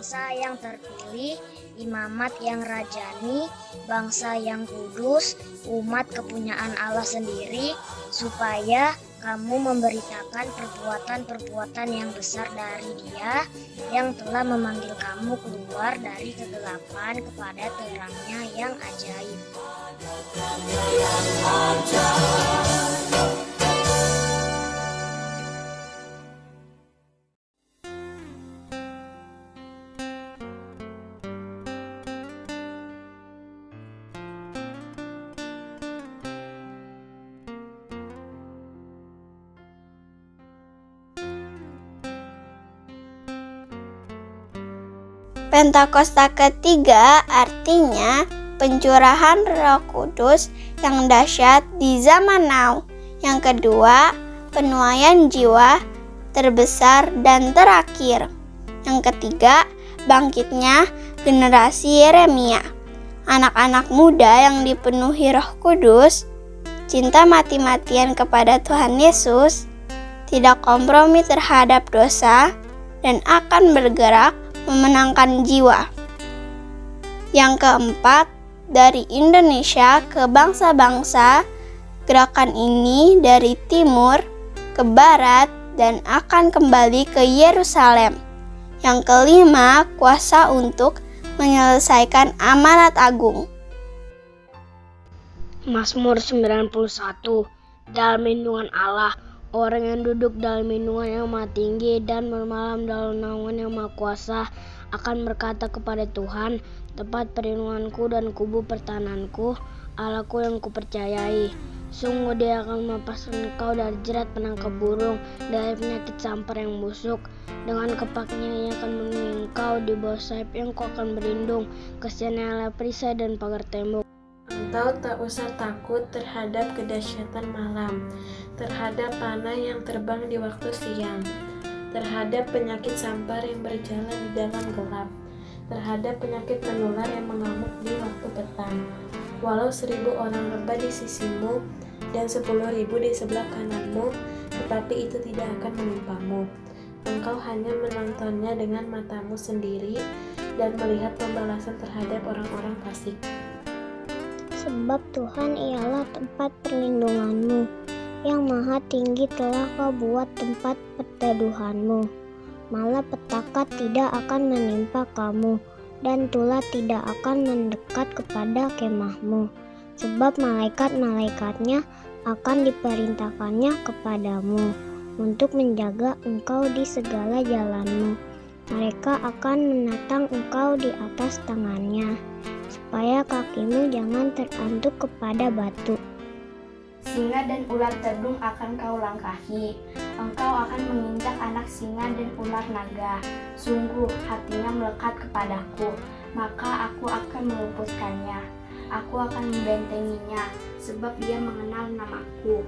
bangsa yang terpilih, imamat yang rajani, bangsa yang kudus, umat kepunyaan Allah sendiri, supaya kamu memberitakan perbuatan-perbuatan yang besar dari Dia yang telah memanggil kamu keluar dari kegelapan kepada terangnya yang ajaib. Pentakosta ketiga artinya pencurahan Roh Kudus yang dahsyat di zaman now. Yang kedua, penuaian jiwa terbesar dan terakhir. Yang ketiga, bangkitnya generasi Yeremia. Anak-anak muda yang dipenuhi Roh Kudus, cinta mati-matian kepada Tuhan Yesus, tidak kompromi terhadap dosa, dan akan bergerak memenangkan jiwa. Yang keempat, dari Indonesia ke bangsa-bangsa, gerakan ini dari timur ke barat dan akan kembali ke Yerusalem. Yang kelima, kuasa untuk menyelesaikan amanat agung. Mazmur 91. Dalam lindungan Allah, orang yang duduk dalam lindungan yang Maha Tinggi dan bermalam dalam naungan yang Maha Kuasa akan berkata kepada Tuhan, tempat perlindunganku dan kubu pertahananku, Allahku yang kupercayai. Sungguh Dia akan melepaskan engkau dari jerat penangkap burung, dari penyakit sampar yang busuk. Dengan kepaknya Ia akan melindungi engkau, di bawah sayap engkau akan berlindung. Kasihan-Nya adalah perisai dan pagar tembok. Engkau tak usah takut terhadap kedahsyatan malam, terhadap panah yang terbang di waktu siang, terhadap penyakit sampar yang berjalan di dalam gelap, terhadap penyakit menular yang mengamuk di waktu petang. Walau 1000 orang rebah di sisimu dan 10.000 di sebelah kananmu, tetapi itu tidak akan menimpamu. Engkau hanya menontonnya dengan matamu sendiri dan melihat pembalasan terhadap orang-orang fasik. Sebab Tuhan ialah tempat perlindunganmu, yang Maha Tinggi telah Kau buat tempat perteduhanmu. Malapetaka tidak akan menimpa kamu, dan tulah tidak akan mendekat kepada kemahmu. Sebab malaikat-malaikatnya akan diperintahkannya kepadamu, untuk menjaga engkau di segala jalanmu. Mereka akan menatang engkau di atas tangannya, supaya kakimu jangan terantuk kepada batu. Singa dan ular tedung akan kau langkahi. Engkau akan menginjak anak singa dan ular naga. Sungguh hatinya melekat kepadaku, maka aku akan meluputkannya. Aku akan membentenginya, sebab dia mengenal namaku.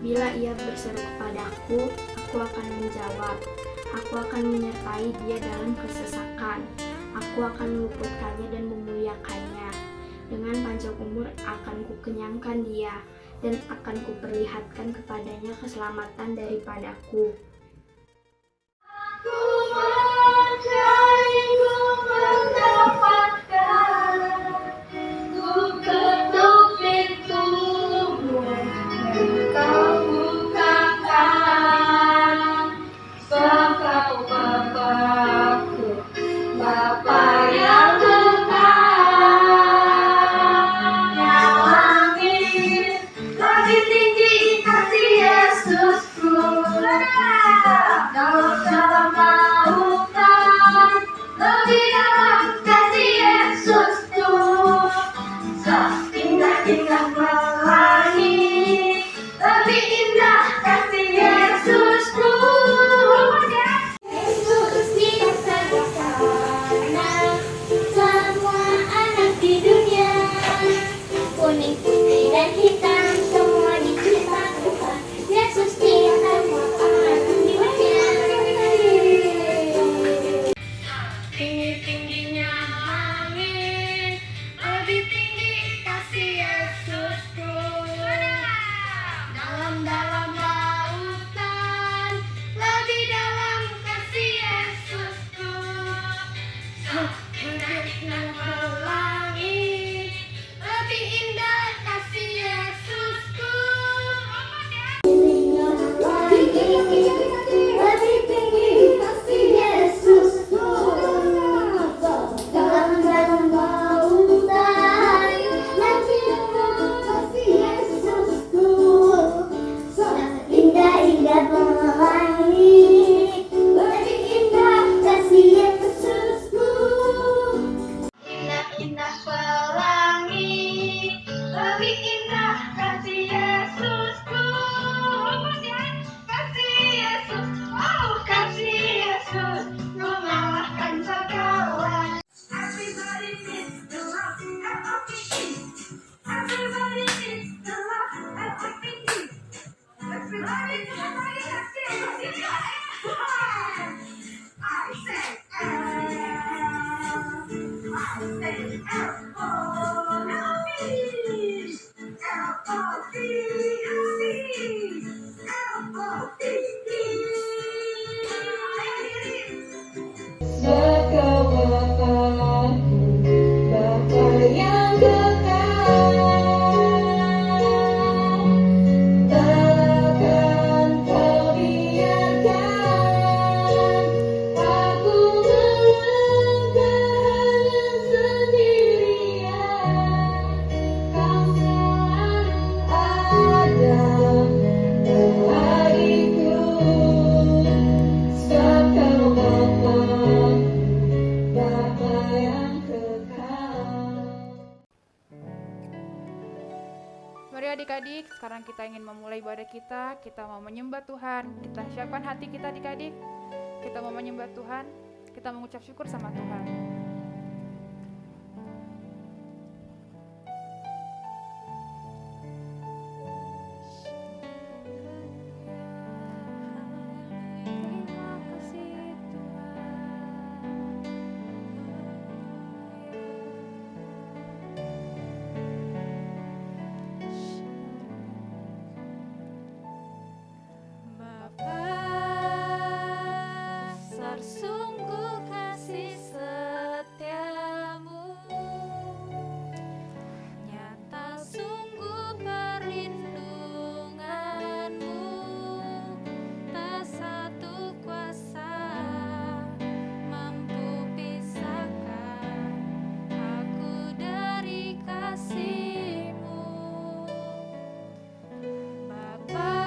Bila ia berseru kepadaku, aku akan menjawab. Aku akan menyertai dia dalam kesesakan. Aku akan meluputkannya dan memuliakannya. Dengan panjang umur akan kukenyangkan dia, dan akan kuperlihatkan kepadanya keselamatan daripadaku. Aku mencari, ku mendapatkan, ku ketuk pintumu, dan kau bukakan. Sebab kau Bapa-Ku, Bapa yang lebih tinggi kasih Yesusku. Kau telah melakukan langit, lebih indah kasih Yesusku. Lebih tinggi kasih Yesusku. Dalam lautan, lebih indah kasih Yesusku. Indah-indah pelangi, lebih indah kasih Yesusku. Indah-indah pelangi, lebih indah kasih Yesusku. Kasih Yesus, oh kasih Yesus, mengalahkan segala. Everybody needs the love, L-O-V-E. Everybody needs the love, L-O-V-E. Everybody kasih Yesus. I say L. I say L-O-V-E. Bapa yang kekal, takkan kau biarkan aku melangkah sendirian. Kau selalu ada bagiku, sebab kau Bapa yang kekal. Mari adik-adik, sekarang kita ingin memulai ibadah kita. Kita mau menyembah Tuhan. Kita siapkan hati kita adik-adik. Kita mau menyembah Tuhan. Kita mengucap syukur sama Tuhan. Terima kasih Bapa, besar sungguh kasih setiamu, nyata sungguh perlindunganmu, tak satu kuasa mampu pisahkan aku dari kasih-Mu. Bapa,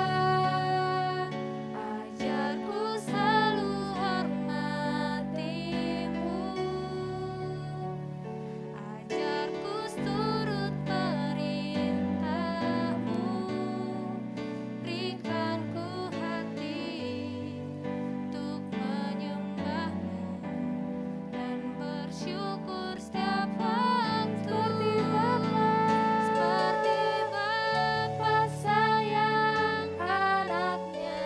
ajarku selalu hormati-Mu, ajarku turut perintah-Mu, berikan ku hati untuk menyembah-Mu dan bersyukur setiap waktu. Seperti Bapa sayang anaknya,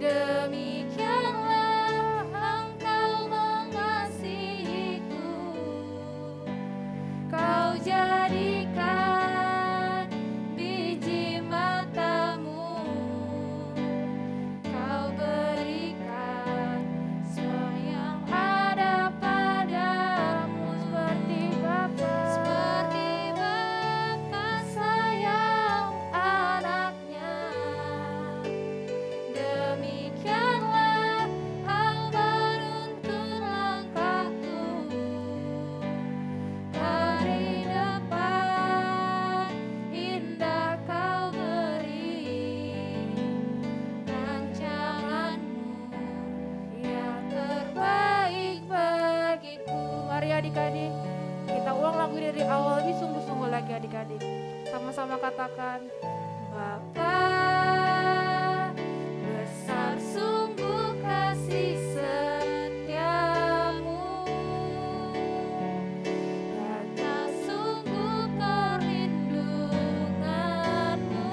demikianlah Engkau mengasihiku. Kau jadikan biji mata-Mu, Kau berikan semua yang ada padamu. Seperti Bapa sayang anaknya, demikianlah Kau menuntun langkahku. Hari depan indah Kau beri, rancangan-Mu yang terbaik bagiku. Mari adik-adik, kita ulang lagu dari awal lebih sungguh-sungguh lagi adik-adik. Sama-sama katakan, Bapa, besar sungguh kasih setiamu, nyata sungguh perlindunganmu,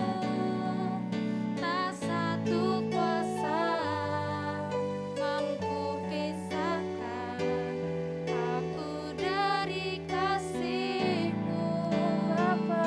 tak satu kuasa mampu pisahkan aku dari kasih-Mu. Bapa,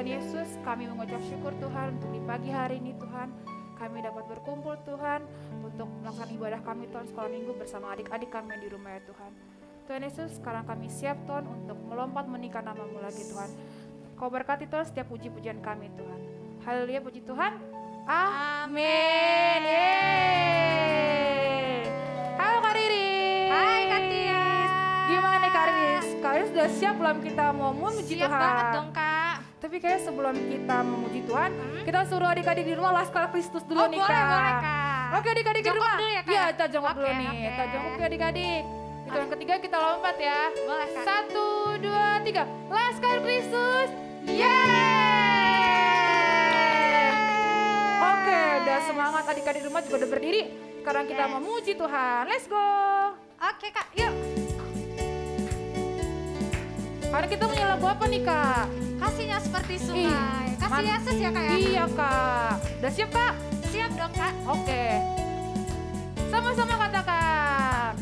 Yesus, kami mengucap syukur Tuhan untuk di pagi hari ini Tuhan. Kami dapat berkumpul Tuhan untuk melaksanakan ibadah kami Tuhan sekolah minggu bersama adik-adik kami yang di rumah ya Tuhan. Tuhan Yesus, sekarang kami siap Tuhan untuk melompat meninggikan nama-Mu lagi Tuhan. Kau berkati Tuhan setiap puji-pujian kami Tuhan. Haleluya, puji Tuhan. Amin. Yeay. Halo Kak Riris. Hai Kak Tias. Gimana nih Kak Riris? Kak Riris sudah siap belum kita mau memuji Siap Tuhan? banget dong Kak. Tapi kayaknya sebelum kita memuji Tuhan, kita suruh adik-adik di rumah Laskar Kristus dulu Oh nih boleh Kak. boleh Kak. Oke adik-adik di Jongkok rumah. dulu ya, Kak? Iya, kita jongkok dulu Oke, nih. oke. Kita jongkok ya adik-adik. Itu yang ketiga kita lompat ya. Boleh Kak. 1, 2, 3. Laskar Kristus. Yeay! Oke, udah semangat adik-adik di rumah juga udah berdiri. Sekarang kita Yes. memuji Tuhan. Let's go. Oke Kak, yuk. Hari kita punya lagu apa nih Kak? Kasihnya seperti sungai. Kasih Yesus ya Kak ya. Iya Kak. Udah siap Kak? Siap dong Kak. Oke. Sama-sama katakan.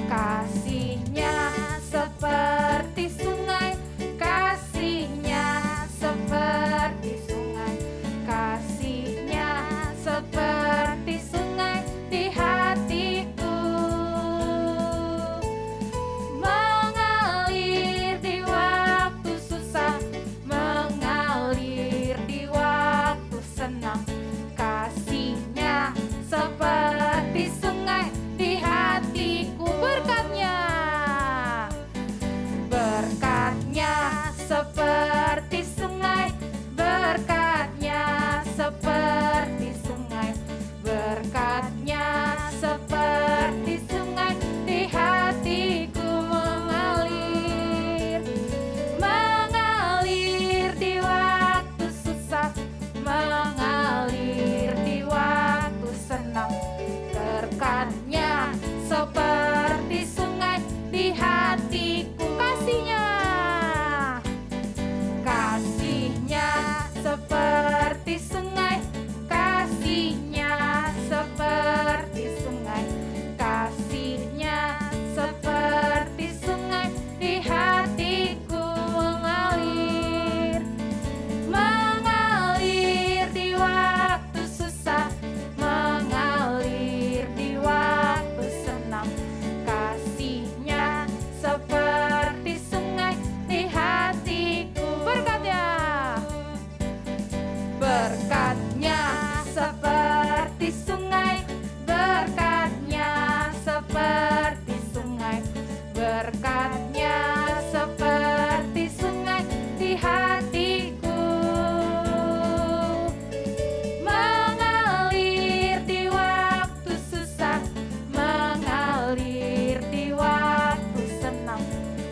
Kasihnya seperti sungai, kasihnya seperti sungai, kasihnya seperti sungai di hatiku, mengalir di waktu susah, mengalir di waktu senang, kasihnya seperti sungai di hatiku, berkatnya seperti sungai, berkatnya seperti sungai, berkatnya seperti sungai di hatiku, mengalir, mengalir di waktu susah, mengalir di waktu senang, berkatnya seperti sungai di hatiku, kasihnya seperti sungai, kasihnya seperti sungai, kasihnya seperti sungai di hatiku, mengalir, mengalir di waktu susah, mengalir di waktu senang, kasihnya seperti sungai di hatiku, berkatnya seperti sungai, berkatnya seperti sungai, berkatnya seperti sungai di hatiku, mengalir di waktu susah, mengalir di waktu senang,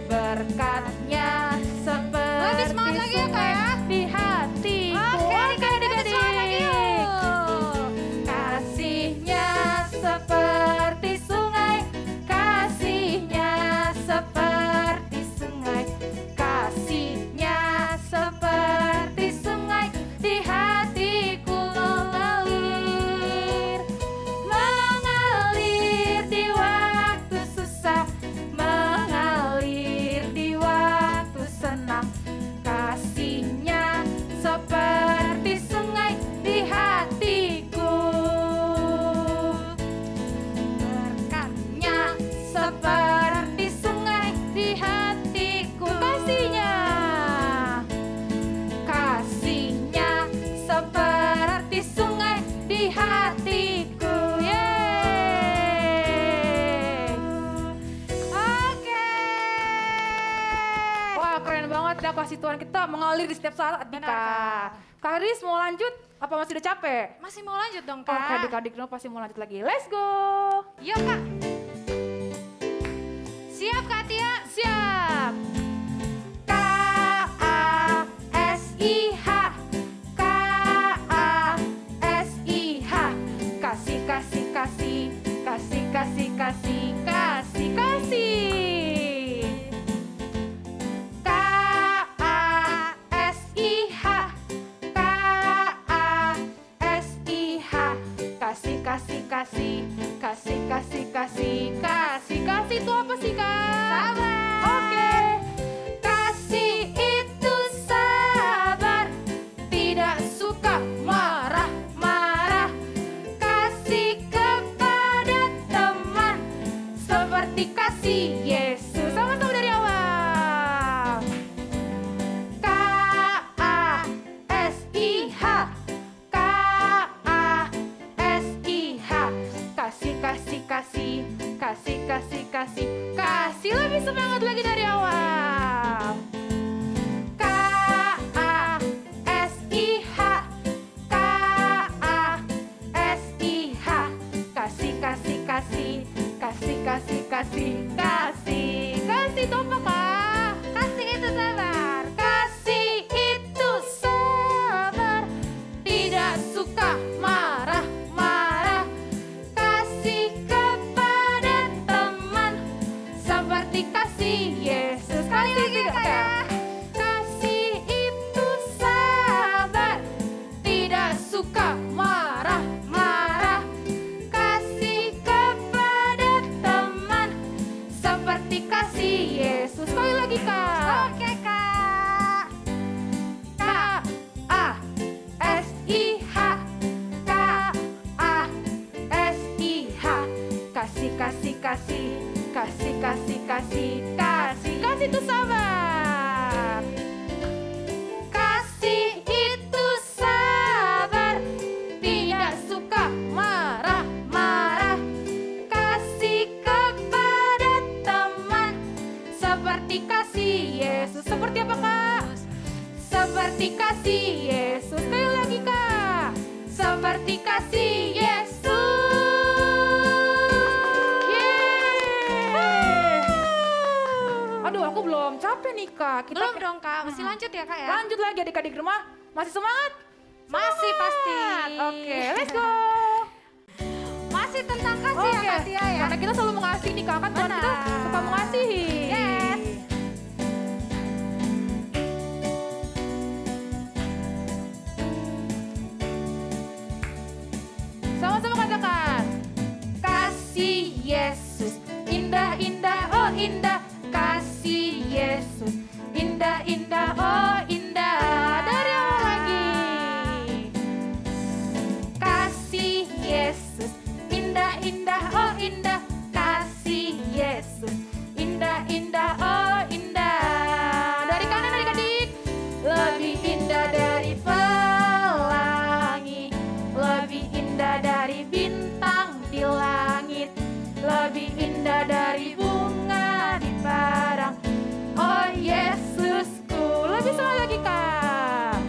berkatnya seperti semangat lagi ya, Kak, ya. di hatiku. Oke, adik-adik. Kasihnya seperti sungai, kasihnya seperti sungai, kasihnya seperti sungai di hatiku, mengalir, mengalir di waktu susah, mengalir di waktu senang, kasihnya seperti sungai di hatiku, berkatnya seperti sungai di hatiku, kasihnya, kasihnya seperti sungai di hatiku, yeay. Oke. Wah keren banget ya kasih Tuhan kita mengalir di setiap saat nih Benar, Kak. Kak Riris mau lanjut? Apa masih udah capek? Masih mau lanjut dong Oke Kak. adik-adik dulu pasti mau lanjut lagi. Let's go. Yuk Kak. Siap Kak Tia? Siap. K-A-S-I-H, K-A-S-I-H, kasih kasih kasih, kasih kasih kasih, kasih kasih. K-A-S-I-H, K-A-S-I-H, kasih kasih kasih, kasih kasih kasih, kasih kasih itu apa sih Kak? Sabar. Oke. Kasih itu sabar. Kak. Belum dong Kak, mesti lanjut ya Kak ya? Lanjut lagi adik-adik di rumah. Masih semangat? Masih pasti. Oke, let's go. Masih tentang kasih ya Kak Tia ya? Karena kita selalu mengasihi nih Kak, kan Tuhan kita Benar. suka mengasihi. Yes. Sama-sama katakan. Kasih Yesus, indah-indah, oh indah. Kasih Yesus, indah-indah, oh indah. Dari awal lagi. Kasih Yesus, indah-indah, oh indah. Kasih Yesus, indah-indah, oh indah. Dari kanan adik-adik. Lebih indah dari pelangi, lebih indah dari bintang di langit, lebih indah dari bunga di padang. Oh Yesusku, lebih semangat lagi Kak.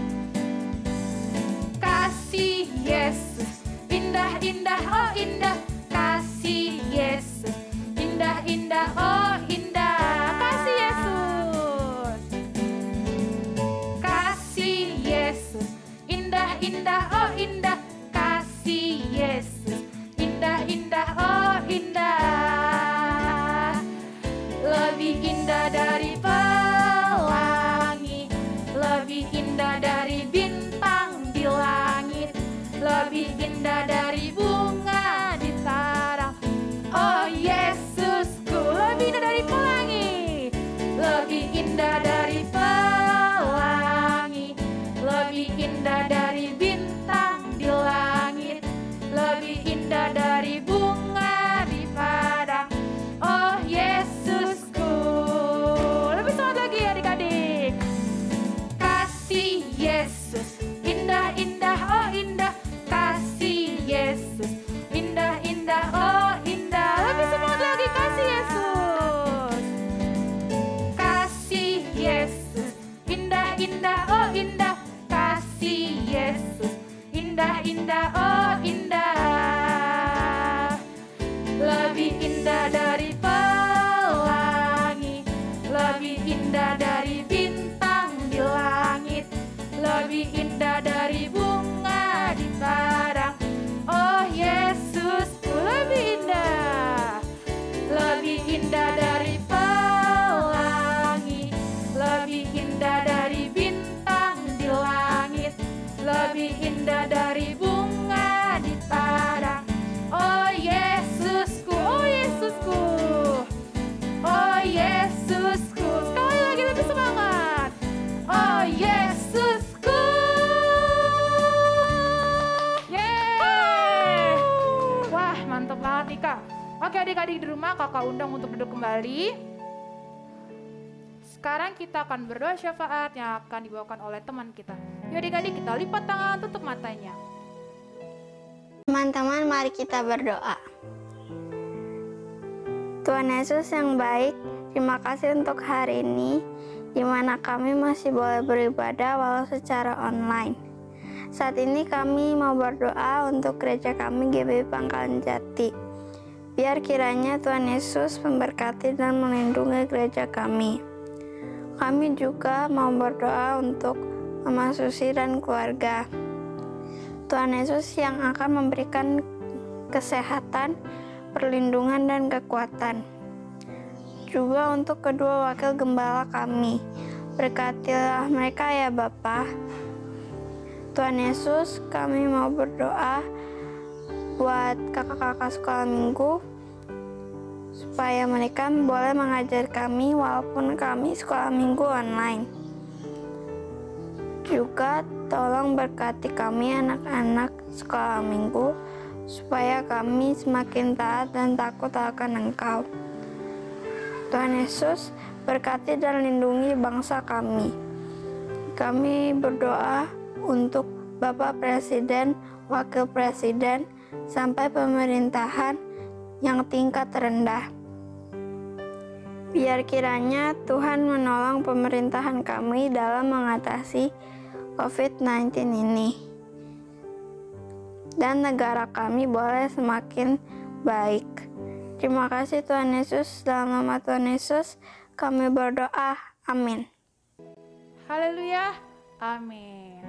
Kasih Yesus, indah-indah, oh indah. Kasih Yesus, indah-indah, oh indah. Kasih Yesus. Kasih Yesus, indah-indah, oh indah. Kasih Yesus, indah-indah, oh indah. Lebih indah dari pelangi, lebih indah dari bintang di langit, lebih indah dari bunga di sarang. Oh Yesusku, lebih indah dari pelangi, lebih indah dari pelangi, lebih indah dari bintang di langit, lebih indah dari bunga di padang. Oh Yesusku, lebih semangat lagi adik-adik. Kasih Yesus, indah-indah, oh indah. Kasih Yesus, indah-indah, oh indah. Lebih semangat lagi, kasih Yesus. Kasih Yesus, indah-indah, oh indah. Kasih Yesus, indah-indah, oh indah. Lebih indah dari pelangi, lebih indah dari bintang di langit, lebih indah dari bunga di padang. Oh Yesusku, lebih indah, lebih indah dari pelangi, lebih indah dari bintang di langit, lebih indah dari bunga di padang. Oh Yesusku, oh Yesusku, oh Yesusku. Sekali lagi lebih semangat. Oh Yesusku. Yeay. Wah, mantap banget nih Kak. Oke adik-adik di rumah, kakak undang untuk duduk kembali. Sekarang kita akan berdoa syafaat yang akan dibawakan oleh teman kita. Yuk adik-adik, kita lipat tangan, tutup matanya. Teman-teman, mari kita berdoa. Tuhan Yesus yang baik, terima kasih untuk hari ini, di mana kami masih boleh beribadah walau secara online. Saat ini kami mau berdoa untuk gereja kami GBI Pangkalan Jati. Biar kiranya Tuhan Yesus memberkati dan melindungi gereja kami. Kami juga mau berdoa untuk Mama Susi dan keluarga. Tuhan Yesus yang akan memberikan kesehatan, perlindungan, dan kekuatan. Juga untuk kedua wakil gembala kami. Berkatilah mereka ya Bapa. Tuhan Yesus, kami mau berdoa buat kakak-kakak sekolah minggu, supaya mereka boleh mengajar kami walaupun kami sekolah minggu online. Juga tolong berkati kami anak-anak sekolah minggu, supaya kami semakin taat dan takut akan Engkau. Tuhan Yesus, berkati dan lindungi bangsa kami. Kami berdoa untuk Bapak Presiden, Wakil Presiden, sampai pemerintahan yang tingkat rendah. Biar kiranya Tuhan menolong pemerintahan kami dalam mengatasi COVID-19 ini. Dan negara kami boleh semakin baik. Terima kasih Tuhan Yesus, dalam nama Tuhan Yesus kami berdoa. Amin. Haleluya. Amin.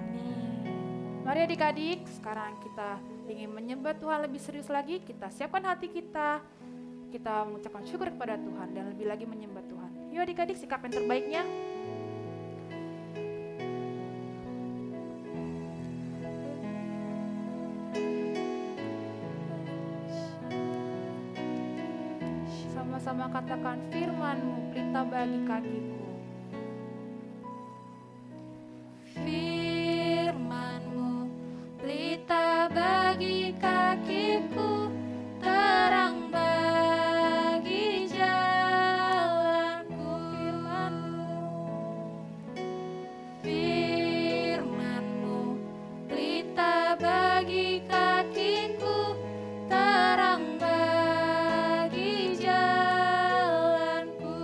Mari adik-adik, sekarang kita ingin menyembah Tuhan lebih serius lagi. Kita siapkan hati kita. Kita mengucapkan syukur kepada Tuhan dan lebih lagi menyembah Tuhan. Yuk adik-adik, sikap yang terbaiknya. Sama-sama katakan, firman-Mu pelita bagi kakiku. Firman-Mu pelita bagi kakiku, terang bagi jalanku. Firman-Mu pelita bagi kakiku, terang bagi jalanku.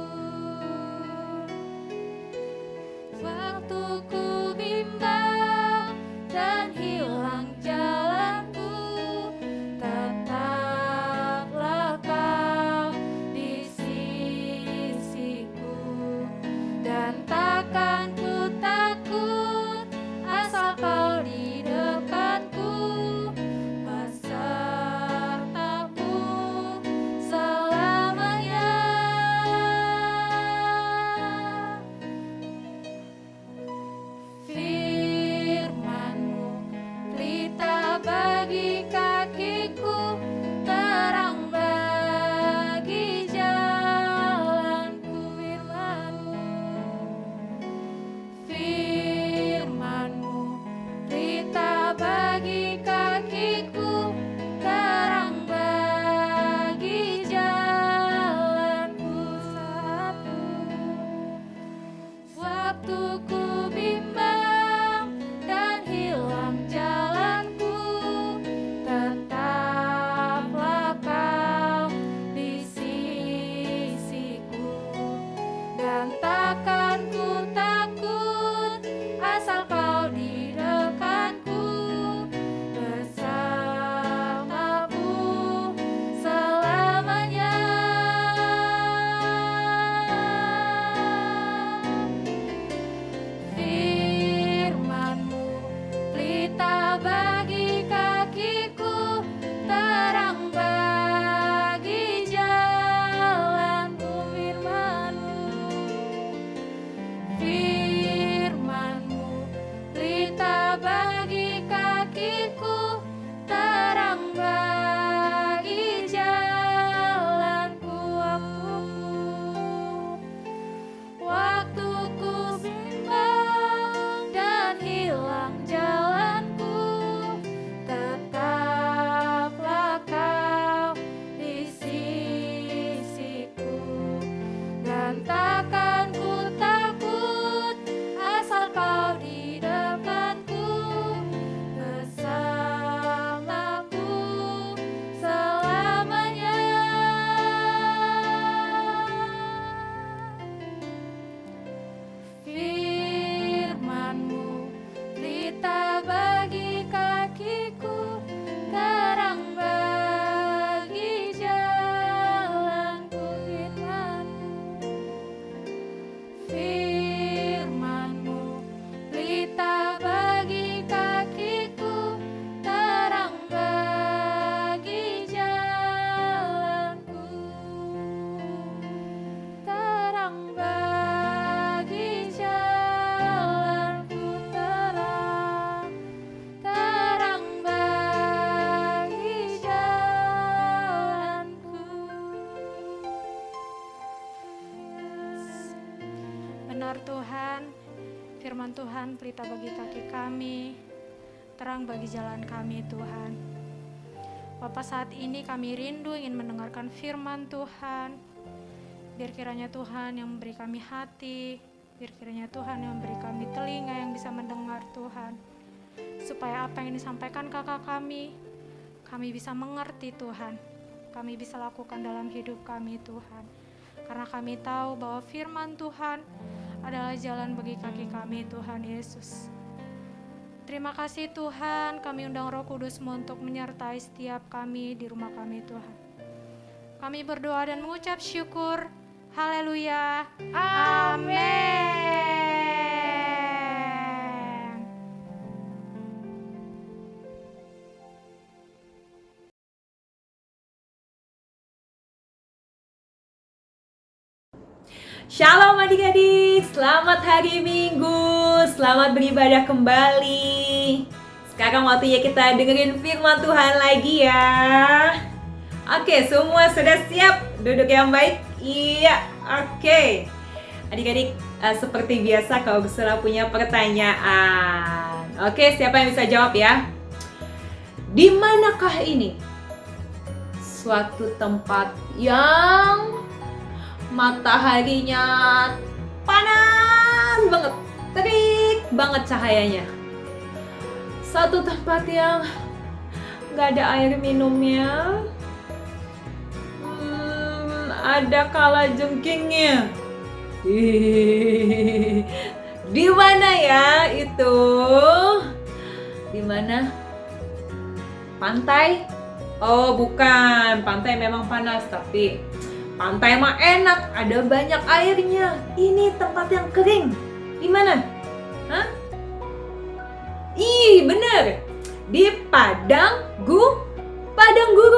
Waktu ku bimbang dan hilang jalanku, tetaplah Kau di sisiku, dan takkan ku takut asal Kau di dekatku, besertaku selamanya. Firman-Mu pelita bagi kakiku, terang bagi jalanku. Firman-Mu pelita bagi kakiku, terang bagi jalanku. Waktu ku bimbang dan hilang jalanku, tetaplah Kau di sisiku, dan takkan ku takut asal Kau di dekatku, bersamaku selamanya. Firman-Mu pelita bagi kakiku, terang bagi jalanku. Firman-Mu pelita bagi kakiku, terang bagi jalanku. Waktu ku bimbang dan hilang jalanku, tetaplah Kau di sisiku, dan takkan ku takut asal Kau di dekatku, bersamaku selamanya. Firman-Mu pelita bagi kakiku, terang bagi jalanku. Firman-Mu pelita bagi kakiku, terang bagi jalanku, terang bagi jalanku, terang bagi jalanku. Benar Tuhan, firman Tuhan pelita bagi kaki kami, terang bagi jalan kami Tuhan. Bapa, saat ini kami rindu ingin mendengarkan firman Tuhan. Biar kiranya Tuhan yang memberi kami hati, biar kiranya Tuhan yang memberi kami telinga yang bisa mendengar Tuhan. Supaya apa yang disampaikan kakak kami bisa mengerti Tuhan. Kami bisa lakukan dalam hidup kami Tuhan. Karena kami tahu bahwa firman Tuhan adalah jalan bagi kaki kami Tuhan Yesus. Terima kasih Tuhan, kami undang Roh Kudus-Mu untuk menyertai setiap kami di rumah kami Tuhan. Kami berdoa dan mengucap syukur. Haleluya. Amin. Shalom adik-adik, selamat hari Minggu, selamat beribadah kembali. Sekarang waktunya kita dengerin firman Tuhan lagi ya. Oke, semua sudah siap? Duduk yang baik? Iya, oke. Adik-adik, seperti biasa kalau Gusula punya pertanyaan. Oke, siapa yang bisa jawab ya? Di manakah ini? Suatu tempat yang mataharinya panas banget, terik banget cahayanya. Satu tempat yang gak ada air minumnya. Ada kalajengkingnya. Di mana ya itu? Di mana? Pantai? Oh bukan, pantai memang panas, tapi pantai mah enak, ada banyak airnya. Ini tempat yang kering. Di mana? Hah? Ih, bener. Di padang gurun.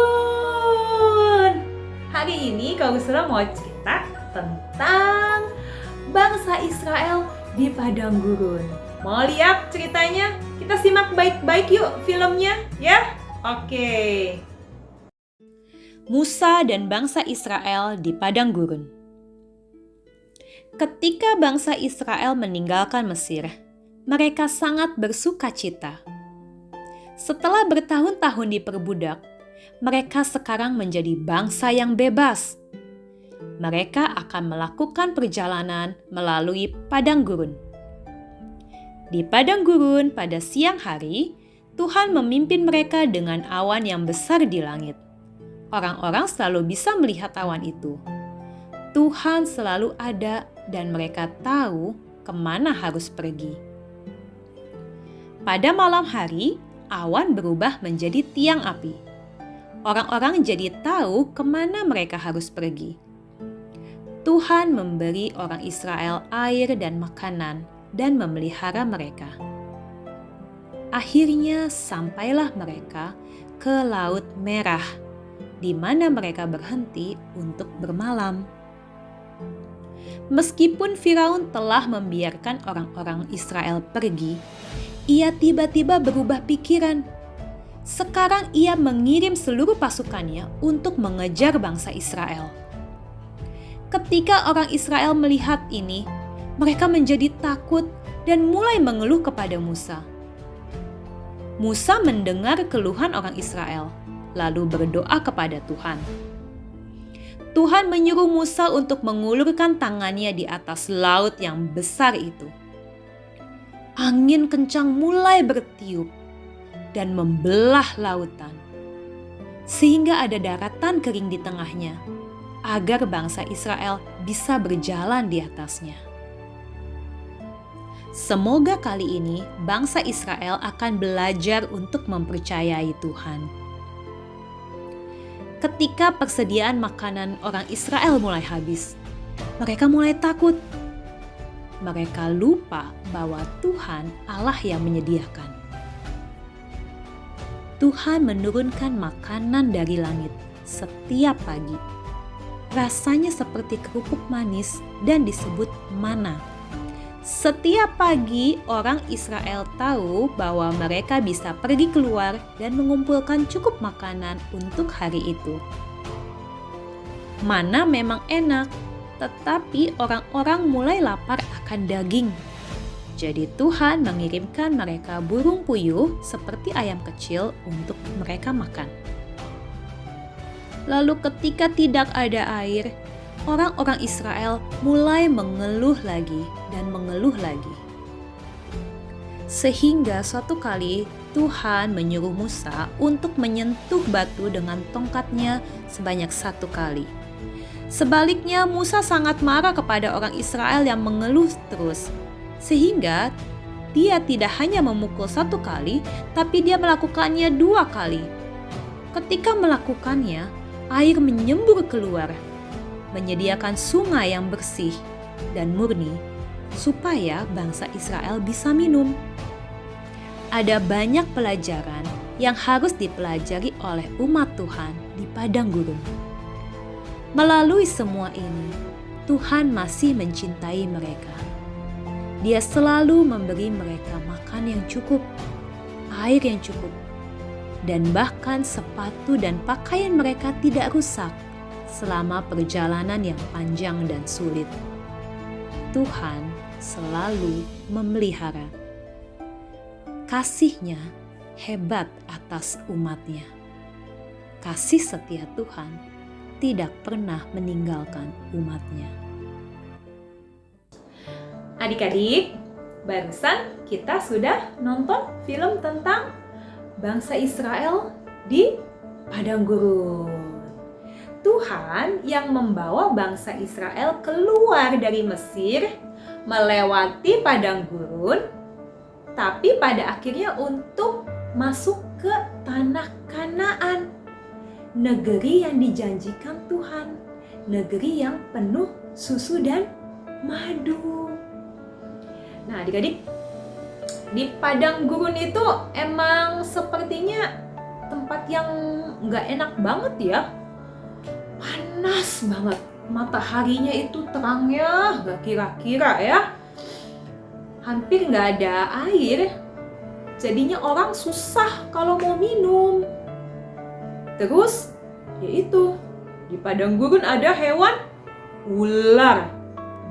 Hari ini Kak Gusula mau cerita tentang bangsa Israel di padang gurun. Mau lihat ceritanya? Kita simak baik-baik yuk filmnya, ya. Oke. Musa dan bangsa Israel di padang gurun. Ketika bangsa Israel meninggalkan Mesir, mereka sangat bersuka cita. Setelah bertahun-tahun diperbudak, mereka sekarang menjadi bangsa yang bebas. Mereka akan melakukan perjalanan melalui padang gurun. Di padang gurun pada siang hari, Tuhan memimpin mereka dengan awan yang besar di langit. Orang-orang selalu bisa melihat awan itu. Tuhan selalu ada dan mereka tahu kemana harus pergi. Pada malam hari, awan berubah menjadi tiang api. Orang-orang jadi tahu kemana mereka harus pergi. Tuhan memberi orang Israel air dan makanan dan memelihara mereka. Akhirnya sampailah mereka ke Laut Merah, di mana mereka berhenti untuk bermalam. Meskipun Firaun telah membiarkan orang-orang Israel pergi, ia tiba-tiba berubah pikiran. Sekarang ia mengirim seluruh pasukannya untuk mengejar bangsa Israel. Ketika orang Israel melihat ini, mereka menjadi takut dan mulai mengeluh kepada Musa. Musa mendengar keluhan orang Israel, lalu berdoa kepada Tuhan. Tuhan menyuruh Musa untuk mengulurkan tangannya di atas laut yang besar itu. Angin kencang mulai bertiup dan membelah lautan, sehingga ada daratan kering di tengahnya, agar bangsa Israel bisa berjalan di atasnya. Semoga kali ini bangsa Israel akan belajar untuk mempercayai Tuhan. Ketika persediaan makanan orang Israel mulai habis, mereka mulai takut. Mereka lupa bahwa Tuhan Allah yang menyediakan. Tuhan menurunkan makanan dari langit setiap pagi. Rasanya seperti kerupuk manis dan disebut mana. Setiap pagi orang Israel tahu bahwa mereka bisa pergi keluar dan mengumpulkan cukup makanan untuk hari itu. Mana memang enak, tetapi orang-orang mulai lapar akan daging. Jadi Tuhan mengirimkan mereka burung puyuh seperti ayam kecil untuk mereka makan. Lalu ketika tidak ada air, orang-orang Israel mulai mengeluh lagi dan mengeluh lagi. Sehingga suatu kali Tuhan menyuruh Musa untuk menyentuh batu dengan tongkatnya sebanyak 1 kali. Sebaliknya Musa sangat marah kepada orang Israel yang mengeluh terus. Sehingga dia tidak hanya memukul 1 kali, tapi dia melakukannya 2 kali. Ketika melakukannya, air menyembur keluar, menyediakan sungai yang bersih dan murni supaya bangsa Israel bisa minum. Ada banyak pelajaran yang harus dipelajari oleh umat Tuhan di padang gurun. Melalui semua ini, Tuhan masih mencintai mereka. Dia selalu memberi mereka makan yang cukup, air yang cukup, dan bahkan sepatu dan pakaian mereka tidak rusak selama perjalanan yang panjang dan sulit. Tuhan selalu memelihara. Kasih-Nya hebat atas umat-Nya. Kasih setia Tuhan tidak pernah meninggalkan umat-Nya. Adik-adik, barusan kita sudah nonton film tentang bangsa Israel di padang gurun. Tuhan yang membawa bangsa Israel keluar dari Mesir, melewati padang gurun, tapi pada akhirnya untuk masuk ke tanah Kanaan, negeri yang dijanjikan Tuhan, negeri yang penuh susu dan madu. Nah, adik-adik, di padang gurun itu emang sepertinya tempat yang nggak enak banget ya. Panas banget, mataharinya itu terangnya nggak kira-kira ya. Hampir nggak ada air, jadinya orang susah kalau mau minum. Terus, yaitu di padang gurun ada hewan ular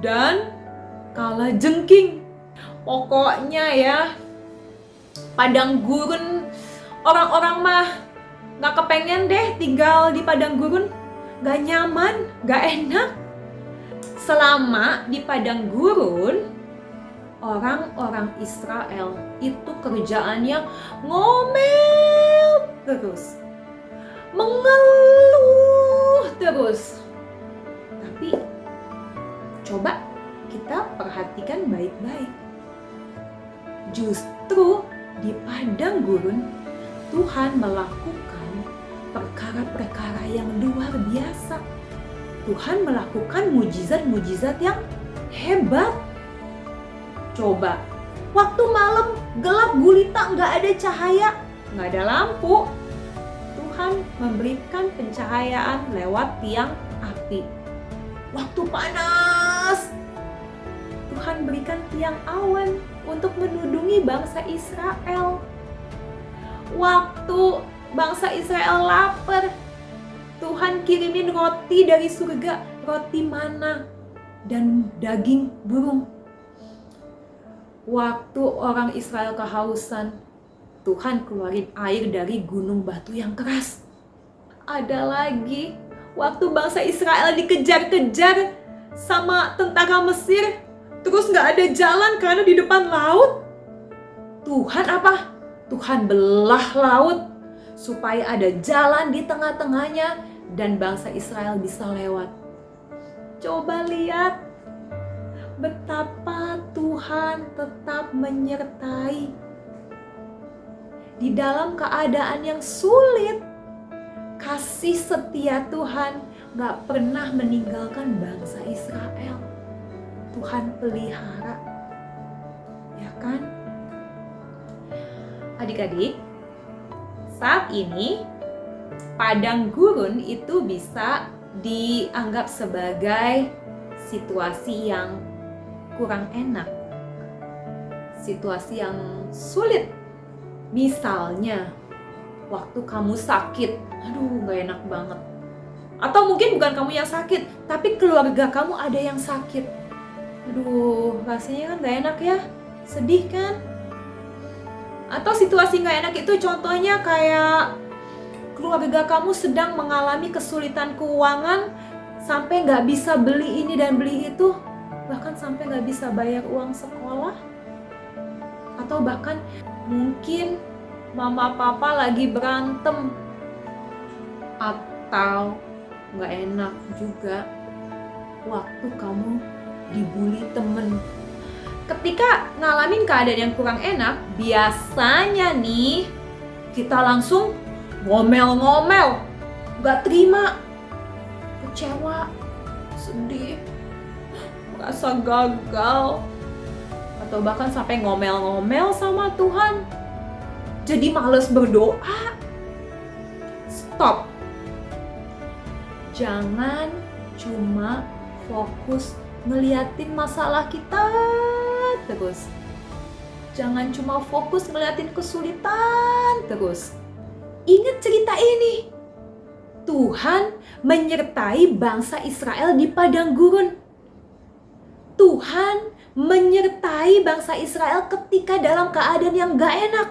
dan kalajengking. Pokoknya ya, padang gurun orang-orang mah nggak kepengen deh tinggal di padang gurun. Gak nyaman, gak enak. Selama di padang gurun, orang-orang Israel itu kerjaannya ngomel terus, mengeluh terus. Tapi coba kita perhatikan baik-baik. Justru di padang gurun Tuhan melakukan perkara-perkara yang luar biasa. Tuhan melakukan mujizat-mujizat yang hebat. Coba, waktu malam gelap gulita, nggak ada cahaya, nggak ada lampu. Tuhan memberikan pencahayaan lewat tiang api. Waktu panas, Tuhan berikan tiang awan untuk menudungi bangsa Israel. Waktu bangsa Israel lapar, Tuhan kirimin roti dari surga, roti mana dan daging burung. Waktu orang Israel kehausan, Tuhan keluarin air dari gunung batu yang keras. Ada lagi, waktu bangsa Israel dikejar-kejar sama tentara Mesir, terus gak ada jalan karena di depan laut. Tuhan apa? Tuhan belah laut supaya ada jalan di tengah-tengahnya dan bangsa Israel bisa lewat. Coba lihat betapa Tuhan tetap menyertai di dalam keadaan yang sulit. Kasih setia Tuhan gak pernah meninggalkan bangsa Israel. Tuhan pelihara, ya kan? Adik-adik, saat ini padang gurun itu bisa dianggap sebagai situasi yang kurang enak, situasi yang sulit. Misalnya, waktu kamu sakit, aduh gak enak banget. Atau mungkin bukan kamu yang sakit, tapi keluarga kamu ada yang sakit. Aduh, rasanya kan gak enak ya, sedih kan? Atau situasi gak enak itu contohnya kayak keluarga kamu sedang mengalami kesulitan keuangan sampai gak bisa beli ini dan beli itu, bahkan sampai gak bisa bayar uang sekolah. Atau bahkan mungkin mama papa lagi berantem. Atau gak enak juga waktu kamu dibully temen. Ketika ngalamin keadaan yang kurang enak, biasanya nih kita langsung ngomel-ngomel, gak terima, kecewa, sedih, merasa gagal, atau bahkan sampai ngomel-ngomel sama Tuhan. Jadi males berdoa. Stop. Jangan cuma fokus ngeliatin masalah kita terus. Jangan cuma fokus ngeliatin kesulitan terus. Ingat cerita ini. Tuhan menyertai bangsa Israel di padang gurun. Tuhan menyertai bangsa Israel ketika dalam keadaan yang gak enak.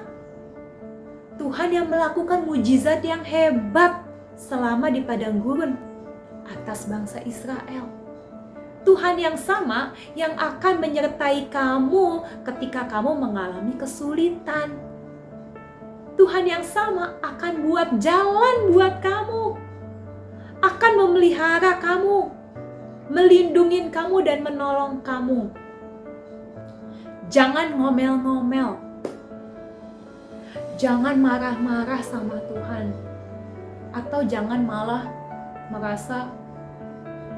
Tuhan yang melakukan mujizat yang hebat selama di padang gurun atas bangsa Israel. Tuhan yang sama yang akan menyertai kamu ketika kamu mengalami kesulitan. Tuhan yang sama akan buat jalan buat kamu. Akan memelihara kamu, melindungi kamu dan menolong kamu. Jangan ngomel-ngomel. Jangan marah-marah sama Tuhan. Atau jangan malah merasa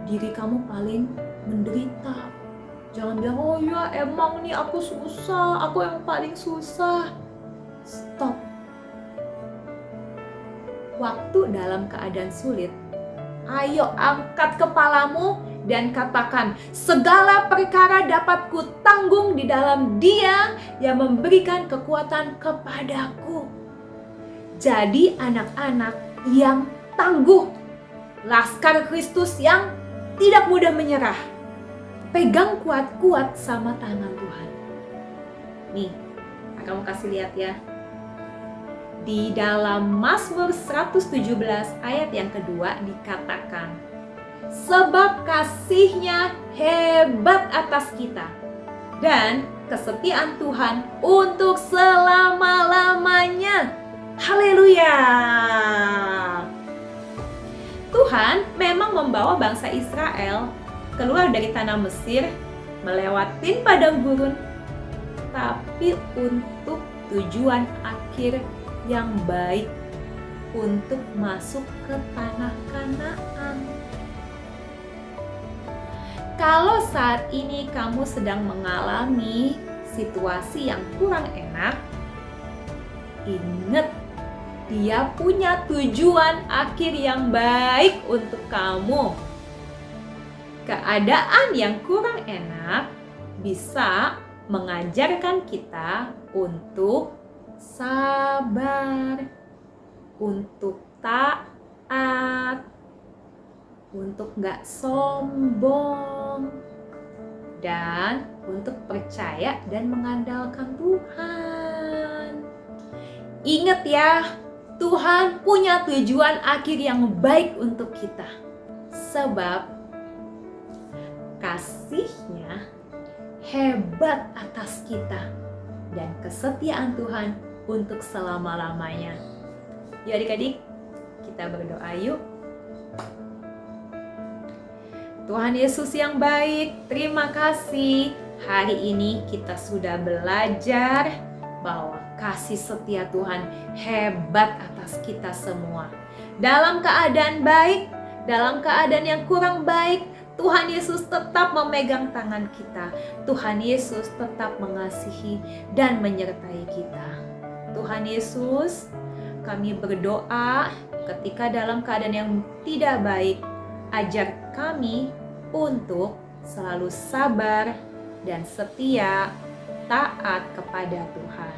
diri kamu paling menderita. Jangan bilang, oh ya emang nih aku susah, aku yang paling susah. Stop. Waktu dalam keadaan sulit, ayo angkat kepalamu dan katakan, segala perkara dapat kutanggung di dalam Dia yang memberikan kekuatan kepadaku. Jadi anak-anak yang tangguh, laskar Kristus yang tidak mudah menyerah. Pegang kuat-kuat sama tangan Tuhan. Nih, kamu kasih lihat ya. Di dalam Mazmur 117 ayat yang kedua dikatakan, sebab kasih-Nya hebat atas kita dan kesetiaan Tuhan untuk selama-lamanya. Haleluya. Tuhan memang membawa bangsa Israel keluar dari tanah Mesir, melewatin padang gurun, tapi untuk tujuan akhir yang baik, untuk masuk ke tanah Kanaan. Kalau saat ini kamu sedang mengalami situasi yang kurang enak, ingat, Dia punya tujuan akhir yang baik untuk kamu. Keadaan yang kurang enak bisa mengajarkan kita untuk sabar, untuk taat, untuk gak sombong, dan untuk percaya dan mengandalkan Tuhan. Ingat ya, Tuhan punya tujuan akhir yang baik untuk kita. Sebab kasih-Nya hebat atas kita dan kesetiaan Tuhan untuk selama-lamanya. Yuk adik-adik, kita berdoa yuk. Tuhan Yesus yang baik, terima kasih. Hari ini kita sudah belajar bahwa kasih setia Tuhan hebat atas kita semua. Dalam keadaan baik, dalam keadaan yang kurang baik, Tuhan Yesus tetap memegang tangan kita. Tuhan Yesus tetap mengasihi dan menyertai kita. Tuhan Yesus, kami berdoa ketika dalam keadaan yang tidak baik, ajar kami untuk selalu sabar dan setia, taat kepada Tuhan.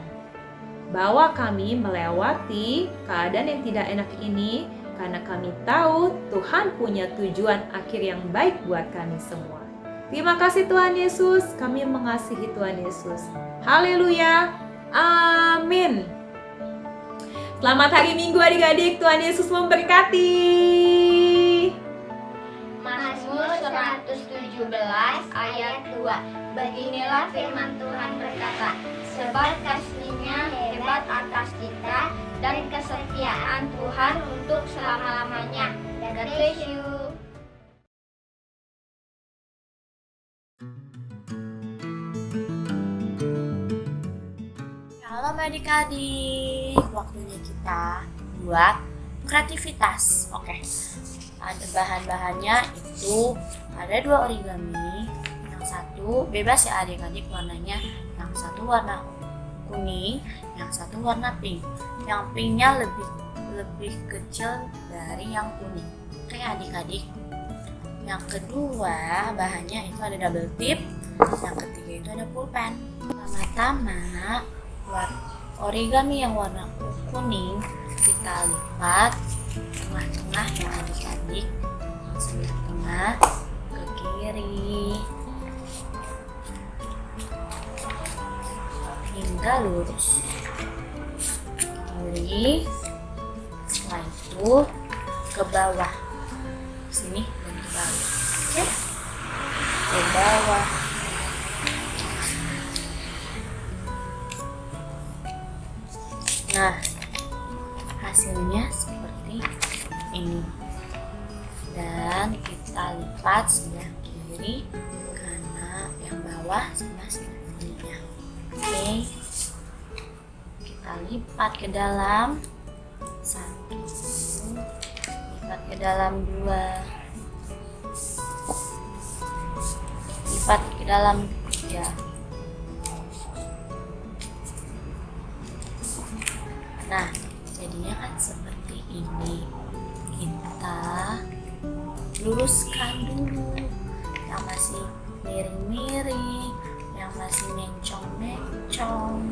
Bawa kami melewati keadaan yang tidak enak ini, karena kami tahu Tuhan punya tujuan akhir yang baik buat kami semua. Terima kasih Tuhan Yesus, kami mengasihi Tuhan Yesus. Haleluya, amin. Selamat hari Minggu adik-adik, Tuhan Yesus memberkati. Mazmur 117 ayat 2. Beginilah firman Tuhan berkata, sebab kasih-Nya hebat atas kita dan kesetiaan Tuhan untuk selama-lamanya. God bless you. Halo adik-adik, waktunya kita buat kreativitas. Oke, ada bahan-bahannya itu ada 2 origami. Yang satu bebas ya adik-adik warnanya. Yang satu warna kuning, yang satu warna pink. Yang pinknya lebih kecil dari yang kuning. Oke adik-adik, Yang kedua, bahannya itu ada double tip. Yang ketiga itu ada pulpen. Pertama-tama, origami yang warna kuning kita lipat tengah-tengah ya adik-adik, sebelah tengah ke kiri hingga lurus kiri. Setelah itu ke bawah sini dan ke bawah. Oke, ke bawah. Nah, hasilnya seperti ini. Dan kita lipat sebelah kiri karena yang bawah sama sebelah kirinya. Oke, kita lipat ke dalam. 1, lipat ke dalam 2, lipat ke dalam 3. Nah, jadinya kan seperti ini. Kita luruskan dulu yang masih miring-miring, yang masih mencong-mencong.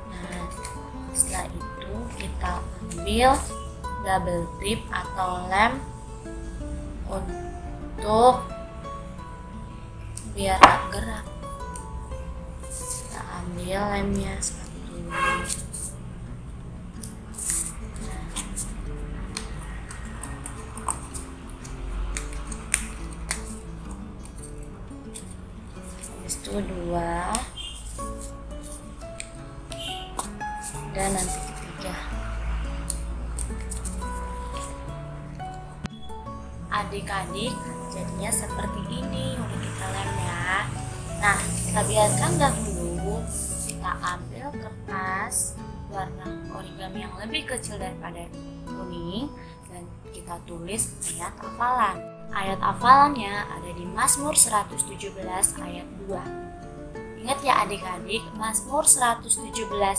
Nah, setelah itu kita ambil double tip atau lem untuk biar gak gerak. Kita ambil lemnya 1. Habis itu 2 dan nanti 3. Adik-adik, jadinya seperti ini udah kita lem ya. Nah, kita biarkan dahulu. Kita ambil kertas warna origami yang lebih kecil daripada kuning dan kita tulis ayat hafalan. Ayat hafalannya ada di Mazmur 117 ayat 2. Ingat ya adik-adik, Mazmur 117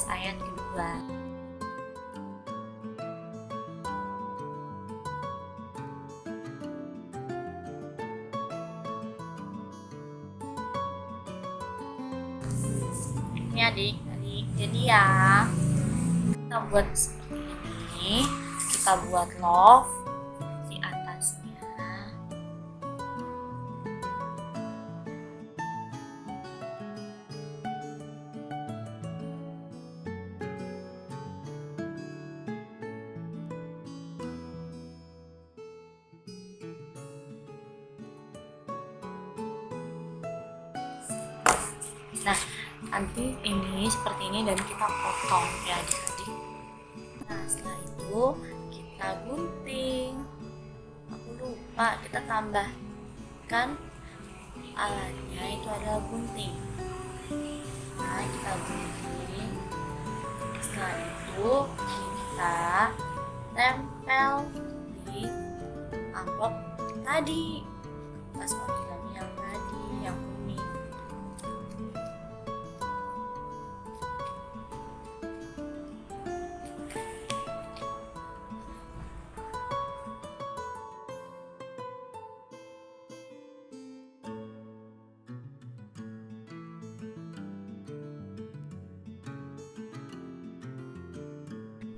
ayat kedua. Ini adik-adik, jadi ya kita buat seperti ini. Kita buat love di atasnya. Nah, nanti ini seperti ini dan kita potong ya adik-adik. Nah, setelah itu kita gunting. Aku lupa, kita tambahkan alatnya itu adalah gunting. Nah, kita gunting. Setelah itu kita tempel di amplop tadi, kertas origami yang tadi yang kuning.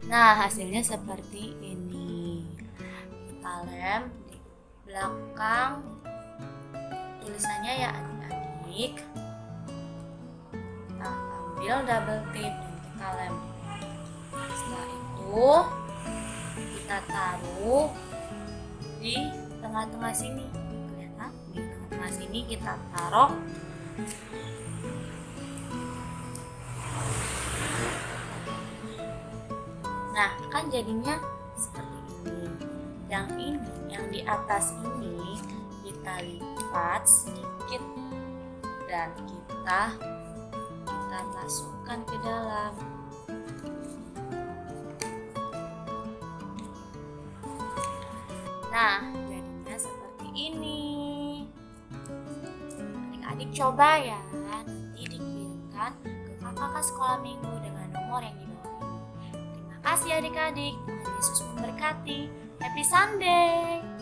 Nah, hasilnya seperti ini. Kita lem di belakang tulisannya ya adik-adik. Kita ambil double tip dan kita lem. Setelah itu kita taruh di tengah-tengah sini. Kelihatan? Di tengah-tengah sini kita taruh. Nah, kan jadinya seperti ini. Yang ini, yang di atas ini kita lipat sedikit dan kita masukkan ke dalam. Nah, jadinya seperti ini. Adik-adik coba ya, nanti dikirimkan ke kakak sekolah minggu dengan nomor yang di bawah ini. Terima kasih adik-adik, Tuhan Yesus memberkati. Happy Sunday!